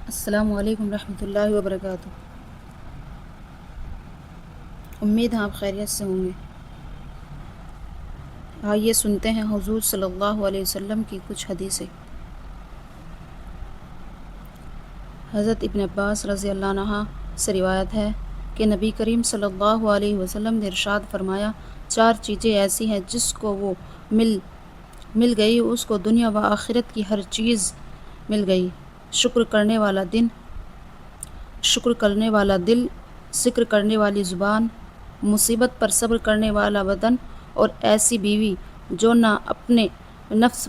السلام علیکم ورحمۃ اللہ وبرکاتہ۔ امید ہے آپ خیریت سے ہوں گے۔ آئیے سنتے ہیں حضور صلی اللہ علیہ وسلم کی کچھ حدیثیں۔ حضرت ابن عباس رضی اللہ عنہ سے روایت ہے کہ نبی کریم صلی اللہ علیہ وسلم نے ارشاد فرمایا، 4 چیزیں ایسی ہیں جس کو وہ مل گئی اس کو دنیا و آخرت کی ہر چیز مل گئی۔ شکر کرنے والا دل، ذکر کرنے والی زبان، مصیبت پر صبر کرنے والا بدن، اور ایسی بیوی جو نہ اپنے نفس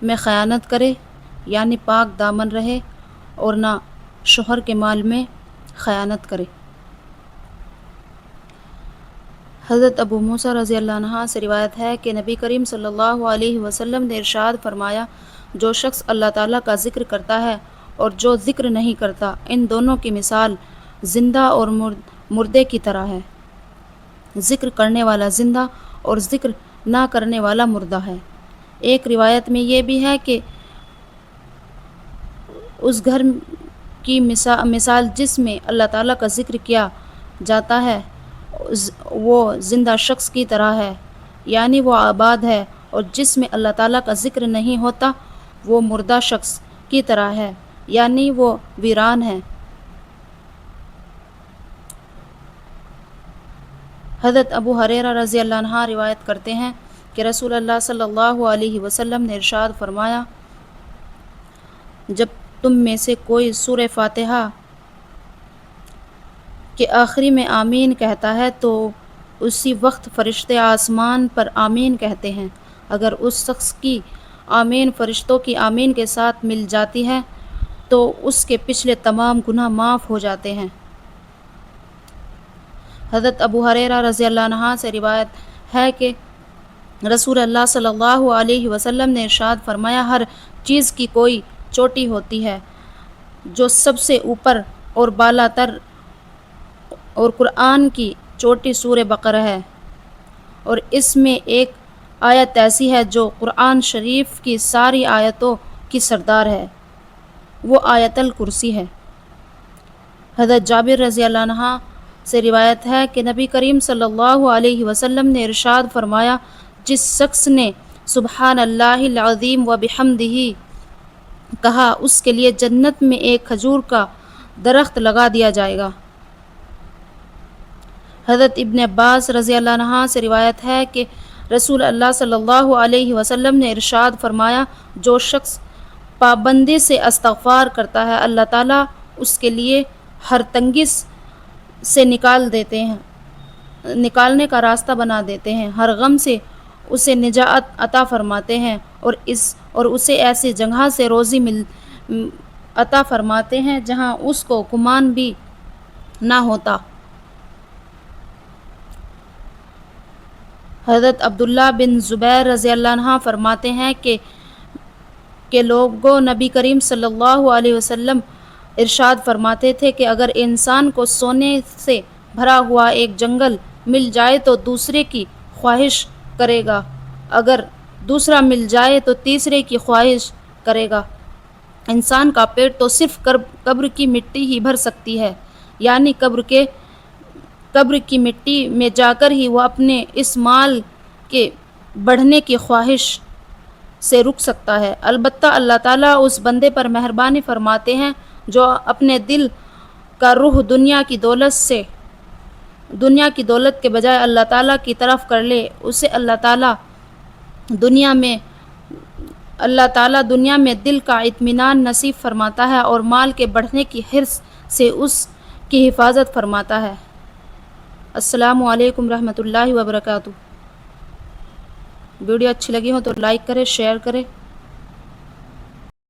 میں خیانت کرے یعنی پاک دامن رہے اور نہ شوہر کے مال میں خیانت کرے۔ حضرت ابو موسیٰ رضی اللہ عنہ سے روایت ہے کہ نبی کریم صلی اللہ علیہ وسلم نے ارشاد فرمایا، جو شخص اللہ تعالیٰ کا ذکر کرتا ہے اور جو ذکر نہیں کرتا، ان دونوں کی مثال زندہ اور مردے کی طرح ہے۔ ذکر کرنے والا زندہ اور ذکر نہ کرنے والا مردہ ہے۔ ایک روایت میں یہ بھی ہے کہ اس گھر کی مثال جس میں اللہ تعالیٰ کا ذکر کیا جاتا ہے وہ زندہ شخص کی طرح ہے، یعنی وہ آباد ہے، اور جس میں اللہ تعالیٰ کا ذکر نہیں ہوتا وہ مردہ شخص کی طرح ہے، یعنی وہ ویران ہے۔ حضرت ابو ہریرہ رضی اللہ عنہ روایت کرتے ہیں کہ رسول اللہ صلی اللہ علیہ وسلم نے ارشاد فرمایا، جب تم میں سے کوئی سورہ فاتحہ کے آخری میں آمین کہتا ہے تو اسی وقت فرشتے آسمان پر آمین کہتے ہیں۔ اگر اس شخص کی آمین فرشتوں کی آمین کے ساتھ مل جاتی ہے تو اس کے پچھلے تمام گناہ معاف ہو جاتے ہیں۔ حضرت ابو ہریرہ رضی اللہ عنہ سے روایت ہے کہ رسول اللہ صلی اللہ علیہ وسلم نے ارشاد فرمایا، ہر چیز کی کوئی چوٹی ہوتی ہے جو سب سے اوپر اور بالا تر، اور قرآن کی چوٹی سورہ بقرہ ہے، اور اس میں ایک آیت ایسی ہے جو قرآن شریف کی ساری آیتوں کی سردار ہے، وہ آیت الکرسی ہے۔ حضرت جابر رضی اللہ عنہ سے روایت ہے کہ نبی کریم صلی اللہ علیہ وسلم نے ارشاد فرمایا، جس شخص نے سبحان اللہ العظیم و بحمدہ کہا اس کے لیے جنت میں ایک کھجور کا درخت لگا دیا جائے گا۔ حضرت ابن عباس رضی اللہ عنہ سے روایت ہے کہ رسول اللہ صلی اللہ علیہ وسلم نے ارشاد فرمایا، جو شخص پابندی سے استغفار کرتا ہے اللہ تعالیٰ اس کے لیے ہر تنگی سے نکالنے کا راستہ بنا دیتے ہیں، ہر غم سے اسے نجات عطا فرماتے ہیں، اور اسے ایسی جگہ سے روزی عطا فرماتے ہیں جہاں اس کو گمان بھی نہ ہوتا۔ حضرت عبداللہ بن زبیر رضی اللہ عنہ فرماتے ہیں کہ لوگوں نبی کریم صلی اللہ علیہ وسلم ارشاد فرماتے تھے کہ اگر انسان کو سونے سے بھرا ہوا ایک جنگل مل جائے تو دوسرے کی خواہش کرے گا، اگر دوسرا مل جائے تو تیسرے کی خواہش کرے گا۔ انسان کا پیٹ تو صرف قبر کی مٹی ہی بھر سکتی ہے، یعنی قبر کی مٹی میں جا کر ہی وہ اپنے اس مال کے بڑھنے کی خواہش سے رک سکتا ہے۔ البتہ اللہ تعالیٰ اس بندے پر مہربانی فرماتے ہیں جو اپنے دل کا رخ دنیا کی دولت کے بجائے اللہ تعالیٰ کی طرف کر لے، اسے اللہ تعالیٰ دنیا میں دل کا اطمینان نصیب فرماتا ہے اور مال کے بڑھنے کی حرص سے اس کی حفاظت فرماتا ہے۔ السلام علیکم ورحمۃ اللہ وبرکاتہ۔ ویڈیو اچھی لگی ہو تو لائک کریں، شیئر کریں۔